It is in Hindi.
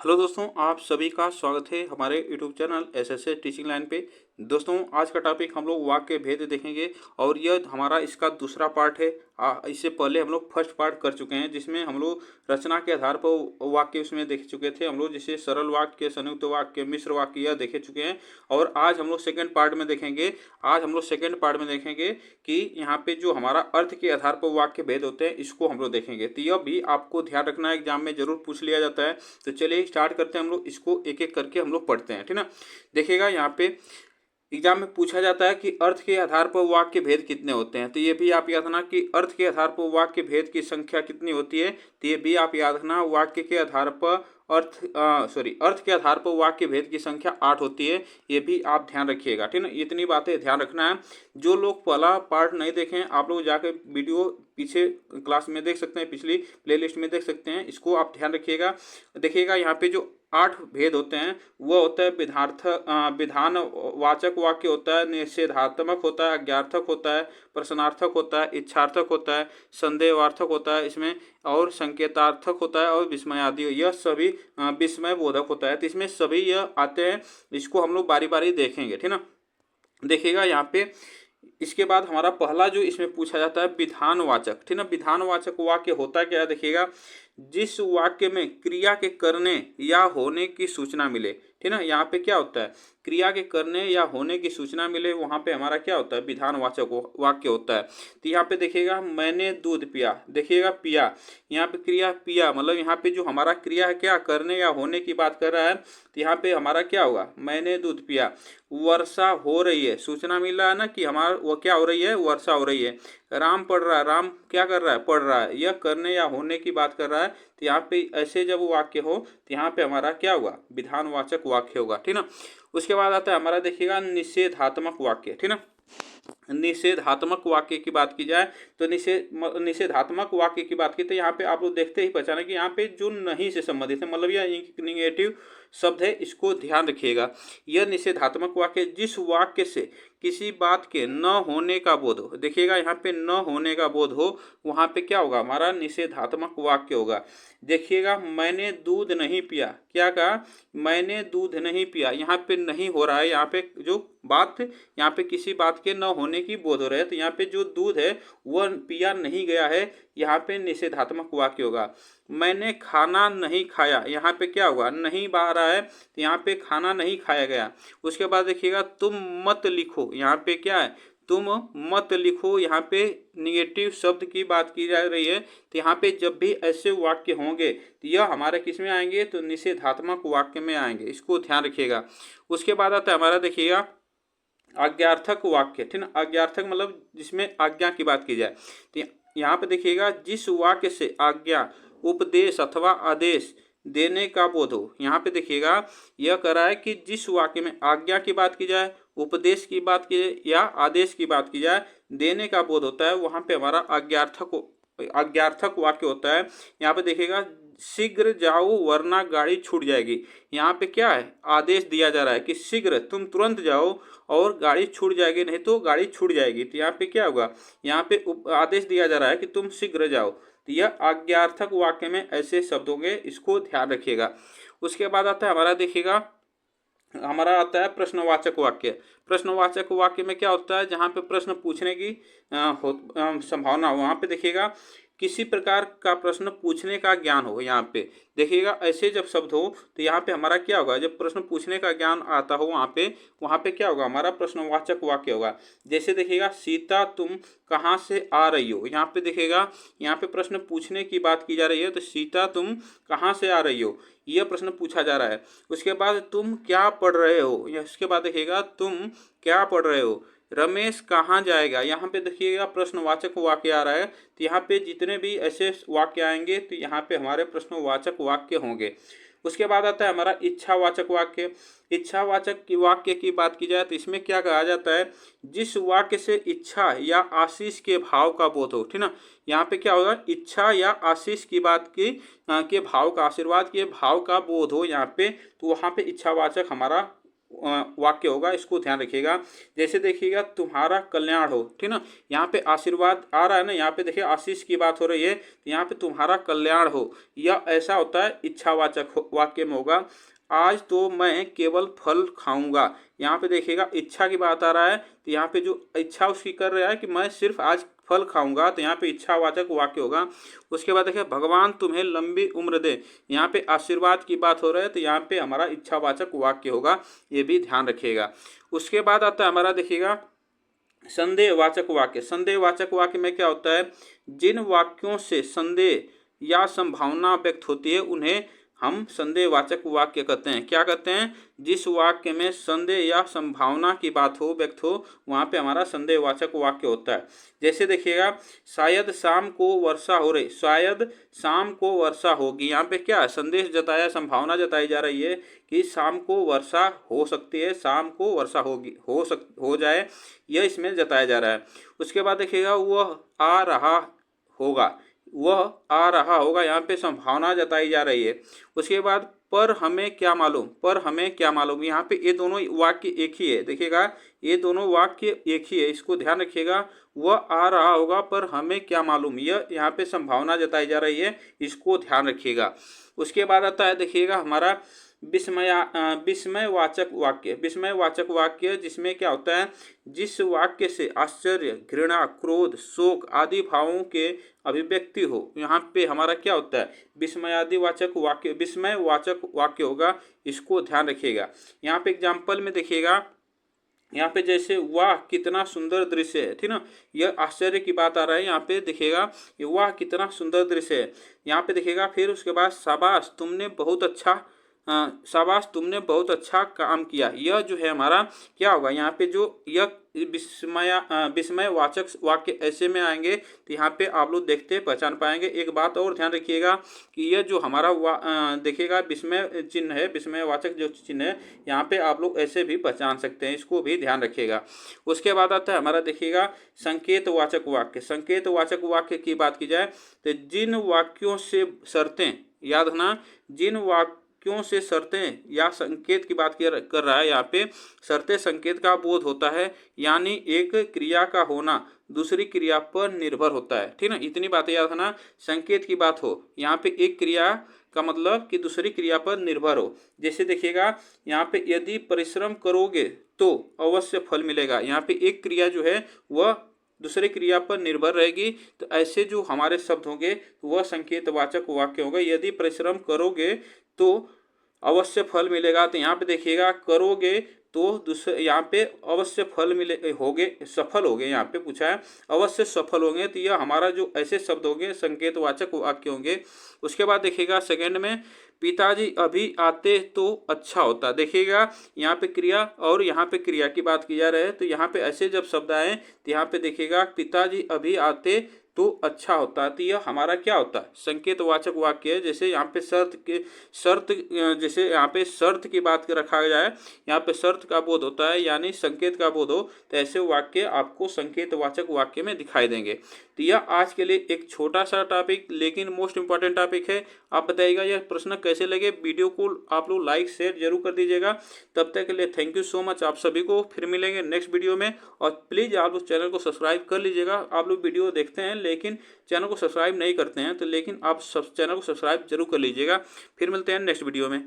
हेलो दोस्तों, आप सभी का स्वागत है हमारे YouTube channel SSA teaching line पे। दोस्तों, आज का टॉपिक हम लोग वाक्य भेद देखेंगे और यह हमारा इसका दूसरा पार्ट है। इससे पहले हम लोग फर्स्ट पार्ट कर चुके हैं जिसमें हम लोग रचना के आधार पर वाक्य उसमें देख चुके थे। हम लोग जैसे सरल वाक्य, संयुक्त वाक्य, मिश्र वाक्य यह देखे चुके हैं और आज हम लोग सेकेंड पार्ट में देखेंगे। आज हम लोग सेकेंड पार्ट में देखेंगे कि यहाँ पे जो हमारा अर्थ के आधार पर वाक्य भेद होते हैं इसको हम लोग देखेंगे। तो यह भी आपको ध्यान रखना है, एग्जाम में जरूर पूछ लिया जाता है। तो चलिए स्टार्ट करते हैं, हम लोग इसको एक एक करके हम लोग पढ़ते हैं, ठीक ना। देखिएगा, यहाँ पे एग्जाम में पूछा जाता है कि अर्थ के आधार पर वाक्य भेद कितने होते हैं। तो ये भी आप याद रखना कि अर्थ के आधार पर वाक्य भेद की संख्या कितनी होती है। तो ये भी आप याद रखना, वाक्य के आधार पर अर्थ के आधार पर वाक्य भेद की संख्या 8 होती है। ये भी आप ध्यान रखिएगा, ठीक ना। इतनी बातें ध्यान रखना है। जो लोग पहला पार्ट नहीं देखें, आप लोग जाकर वीडियो पीछे क्लास में देख सकते हैं, पिछली प्लेलिस्ट में देख सकते हैं। इसको आप ध्यान रखिएगा। देखिएगा, यहाँ पे जो 8 भेद होते हैं वह होता है विधानवाचक वाक्य होता है, निषेधात्मक होता है, अज्ञार्थक होता है, प्रश्नार्थक होता है, इच्छार्थक होता है, संदेहार्थक होता है इसमें, और संकेतार्थक होता है, और विस्मयादि, यह सभी विस्मय बोधक होता है। तो इसमें सभी यह आते हैं। इसको हम लोग बारी बारी देखेंगे, ठीक ना। देखिएगा, यहाँ पे इसके बाद हमारा पहला जो इसमें पूछा जाता है विधानवाचक, ठीक ना। विधानवाचक वाक्य होता क्या है, देखिएगा, जिस वाक्य में क्रिया के करने या होने की सूचना मिले, ठीक ना। यहाँ पे क्या होता है, क्रिया के करने या होने की सूचना मिले, वहां पे हमारा क्या होता है, विधानवाचक वाक्य होता है। तो यहाँ पे देखिएगा, मैंने दूध पिया, देखिएगा पिया, यहाँ पे क्रिया पिया, मतलब यहाँ पे जो हमारा क्रिया है क्या, करने या होने की बात कर रहा है। तो यहाँ पे हमारा क्या होगा, मैंने दूध पिया। वर्षा हो रही है, सूचना मिल रहा है ना कि हमारा वो क्या हो रही है, वर्षा हो रही है। राम पढ़ रहा है, राम क्या कर रहा है, पढ़ रहा है, यह करने या होने की बात कर रहा है। तो यहाँ पे ऐसे जब वाक्य हो तो यहाँ पे हमारा क्या होगा, विधानवाचक वाक्य होगा, ठीक ना। उसके बाद आता है हमारा, देखिएगा, निषेधात्मक वाक्य, ठीक ना। निषेधात्मक वाक्य की बात की जाए तो निषेधात्मक वाक्य की बात की तो यहाँ पे आप लोग देखते ही पहचाने कि यहाँ पे जो नहीं से संबंधित है, मतलब यह निगेटिव शब्द है, इसको ध्यान रखिएगा। यह निषेधात्मक वाक्य जिस वाक्य से किसी बात के न होने का बोध हो, देखिएगा यहाँ पे न होने का बोध हो, वहाँ पे क्या होगा, हमारा निषेधात्मक वाक्य होगा। देखिएगा, मैंने दूध नहीं पिया, क्या कहा, मैंने दूध नहीं पिया, यहाँ पे नहीं हो रहा है, यहाँ पे जो बात, यहाँ पे किसी बात के न होने की बोध हो रहा है। तो यहाँ पे जो दूध है वह पिया नहीं गया है, यहाँ पे निषेधात्मक वाक्य होगा। मैंने खाना नहीं खाया, यहाँ पे क्या होगा, नहीं बह रहा है, तो यहाँ पे खाना नहीं खाया गया। उसके बाद देखिएगा, तुम मत लिखो, यहाँ पे क्या है, तुम मत लिखो, यहाँ पे निगेटिव शब्द की बात की जा रही है। तो यहाँ पे जब भी ऐसे वाक्य होंगे तो यह हमारे किस में आएंगे, तो निषेधात्मक वाक्य में आएंगे, इसको ध्यान रखिएगा। उसके बाद आता है हमारा, देखिएगा, आज्ञार्थक वाक्य, ठीक ना। आज्ञार्थक मतलब जिसमें आज्ञा की बात की जाए। तो यहाँ पे देखिएगा, जिस वाक्य से आज्ञा, उपदेश अथवा आदेश देने का बोध हो। यहाँ पे देखिएगा, यह कह रहा है कि जिस वाक्य में आज्ञा की बात की जाए, उपदेश की बात की जाए या आदेश की बात की जाए, देने का बोध होता है, वहाँ पे हमारा आज्ञार्थक वाक्य होता है। यहाँ पे देखिएगा, शीघ्र जाओ वरना गाड़ी छूट जाएगी। यहाँ पे क्या है, आदेश दिया जा रहा है कि शीघ्र, तुम तुरंत जाओ और गाड़ी छूट जाएगी, नहीं तो गाड़ी छूट जाएगी। तो यहाँ पे क्या होगा, यहाँ पे आदेश दिया जा रहा है कि तुम शीघ्र जाओ। तो यह आज्ञार्थक वाक्य में ऐसे शब्द होंगे, इसको ध्यान रखिएगा। उसके बाद आता है हमारा, देखिएगा, हमारा आता है प्रश्नवाचक वाक्य। प्रश्नवाचक वाक्य में क्या होता है, जहाँ पे प्रश्न पूछने की संभावना हो, वहाँ पे देखिएगा, किसी प्रकार का प्रश्न पूछने का ज्ञान हो। यहाँ पे देखिएगा, ऐसे जब शब्द हो तो यहाँ पे हमारा क्या होगा, जब प्रश्न पूछने का ज्ञान आता हो वहाँ पे क्या होगा, हमारा प्रश्नवाचक वाक्य होगा। जैसे देखिएगा, सीता तुम कहाँ से आ रही हो, यहाँ पे देखिएगा, यहाँ पे प्रश्न पूछने की बात की जा रही है। तो सीता तुम कहाँ से आ रही हो, यह प्रश्न पूछा जा रहा है। उसके बाद तुम क्या पढ़ रहे हो, या उसके बाद देखिएगा, तुम क्या पढ़ रहे हो। रमेश कहाँ जाएगा, यहाँ पे देखिएगा प्रश्नवाचक वाक्य आ रहा है। तो यहाँ पे जितने भी ऐसे वाक्य आएंगे तो यहाँ पे हमारे प्रश्नवाचक वाक्य होंगे। उसके बाद आता है हमारा इच्छावाचक वाक्य। इच्छावाचक की वाक्य की बात की जाए तो इसमें क्या कहा जाता है, जिस वाक्य से इच्छा या आशीष के भाव का बोध हो, ठीक ना। यहाँ पे क्या होगा, इच्छा या आशीष की बात की के भाव का, आशीर्वाद के भाव का बोध हो यहाँ पे, तो वहाँ पे इच्छावाचक हमारा वाक्य होगा, इसको ध्यान रखिएगा। जैसे देखिएगा तुम्हारा कल्याण हो, ठीक ना, यहाँ पे आशीर्वाद आ रहा है ना, यहाँ पे देखिए आशीष की बात हो रही है, तो यहाँ पे तुम्हारा कल्याण हो, यह ऐसा होता है इच्छावाचक वाक्य में होगा। आज तो मैं केवल फल खाऊंगा, यहाँ पे देखिएगा इच्छा की बात आ रहा है, तो यहाँ पे जो इच्छा उसकी कर रहा है कि मैं सिर्फ आज फल खाऊंगा, तो यहाँ पे इच्छावाचक वाक्य होगा। उसके बाद देखिए भगवान तुम्हें लंबी उम्र दे, यहाँ पे आशीर्वाद की बात हो रहा है, तो यहाँ पे हमारा इच्छावाचक वाक्य होगा, ये भी ध्यान रखिएगा। उसके बाद आता है हमारा देखिएगा संदेहवाचक वाक्य। संदेहवाचक वाक्य में क्या होता है, जिन वाक्यों से संदेह या संभावना व्यक्त होती है उन्हें हम संदेहवाचक वाक्य कहते हैं। क्या कहते हैं, जिस वाक्य में संदेह या संभावना की बात हो व्यक्त हो वहाँ पे हमारा संदेहवाचक वाक्य होता है। जैसे देखिएगा शायद शाम को वर्षा हो रही, शायद शाम को वर्षा होगी, यहाँ पे क्या है, संदेश जताया, संभावना जताई जा रही है कि शाम को वर्षा हो सकती है, शाम को वर्षा होगी, हो जाए, यह इसमें जताया जा रहा है। उसके बाद देखिएगा वह आ रहा होगा, वह आ रहा होगा, यहाँ पे संभावना जताई जा रही है। उसके बाद पर हमें क्या मालूम, पर हमें क्या मालूम, यहाँ पे ये दोनों वाक्य एक ही है, देखिएगा ये दोनों वाक्य एक ही है, इसको ध्यान रखिएगा। वह आ रहा होगा पर हमें क्या मालूम, यह यहाँ पे संभावना जताई जा रही है, इसको ध्यान रखिएगा। उसके बाद आता है देखिएगा हमारा विस्मयवाचक वाक्य। विस्मयवाचक वाक्य जिसमें क्या होता है, जिस वाक्य से आश्चर्य, घृणा, क्रोध, शोक आदि भावों के अभिव्यक्ति हो, यहाँ पे हमारा क्या होता है, विस्मयादिवाचक वाक्य, विस्मयवाचक वाक्य होगा, इसको ध्यान रखिएगा। यहाँ पे एग्जाम्पल में देखिएगा, यहाँ पे जैसे वाह कितना सुंदर दृश्य है, ठीक ना, यह आश्चर्य की बात आ रहा है, यहाँ पे देखिएगा वाह कितना सुंदर दृश्य है, यहाँ पे देखिएगा। फिर उसके बाद शाबाश तुमने बहुत अच्छा, शाबाश तुमने बहुत अच्छा काम किया, यह जो है हमारा क्या होगा, यहाँ पे जो यह विस्मयवाचक वाक्य ऐसे में आएंगे, तो यहाँ पे आप लोग देखते पहचान पाएंगे। एक बात और ध्यान रखिएगा कि यह जो हमारा देखिएगा विस्मय चिन्ह है, विस्मयवाचक जो चिन्ह है, यहाँ पे आप लोग ऐसे भी पहचान सकते हैं, इसको भी ध्यान रखिएगा। उसके बाद आता है हमारा देखिएगा संकेतवाचक वाक्य। संकेतवाचक वाक्य की बात की जाए तो जिन वाक्यों से शर्तें, याद रखना, जिन वाक्यों से शर्तें या संकेत की बात कर रहा है, यहाँ पे शर्तें संकेत का बोध होता है, यानी एक क्रिया का होना दूसरी क्रिया पर निर्भर होता है, ठीक ना, इतनी बातें याद रखना। संकेत की बात हो, यहाँ पे एक क्रिया का मतलब कि दूसरी क्रिया पर निर्भर हो। जैसे देखिएगा यहाँ पे यदि परिश्रम करोगे तो अवश्य फल मिलेगा, यहाँ पे एक क्रिया जो है वह दूसरे क्रिया पर निर्भर रहेगी, तो ऐसे जो हमारे शब्द होंगे वह संकेतवाचक वाक्य होगा। यदि परिश्रम करोगे तो अवश्य फल मिलेगा, तो यहाँ पे देखिएगा करोगे तो दूसरे यहाँ पे अवश्य फल मिले होगे, सफल होंगे, यहाँ पे पूछा है अवश्य सफल होंगे, तो यह हमारा जो ऐसे शब्द होंगे संकेतवाचक वाक्य होंगे। उसके बाद देखिएगा सेकंड में पिताजी अभी आते तो अच्छा होता, देखिएगा यहाँ पे क्रिया और यहाँ पे क्रिया की बात की जा रही है, तो यहाँ पे ऐसे जब शब्द आए तो यहाँ पे देखिएगा पिताजी अभी आते तो अच्छा होता है, तो यह हमारा क्या होता है, संकेतवाचक वाक्य है। जैसे यहाँ पे शर्त जैसे यहाँ पे शर्त की बात रखा जाए, यहाँ पे शर्त का बोध होता है यानी संकेत का बोध हो, तो ऐसे वाक्य आपको संकेतवाचक वाक्य में दिखाई देंगे। तो यह आज के लिए एक छोटा सा टॉपिक लेकिन मोस्ट इंपॉर्टेंट टॉपिक है। आप बताइएगा यह प्रश्न कैसे लगे, वीडियो को आप लोग लाइक शेयर जरूर कर दीजिएगा। तब तक के लिए थैंक यू सो मच, आप सभी को फिर मिलेंगे नेक्स्ट वीडियो में। और प्लीज़ आप लोग चैनल को सब्सक्राइब कर लीजिएगा। आप लोग वीडियो देखते हैं लेकिन चैनल को सब्सक्राइब नहीं करते हैं, तो लेकिन आप चैनल को सब्सक्राइब जरूर कर लीजिएगा। फिर मिलते हैं नेक्स्ट वीडियो में।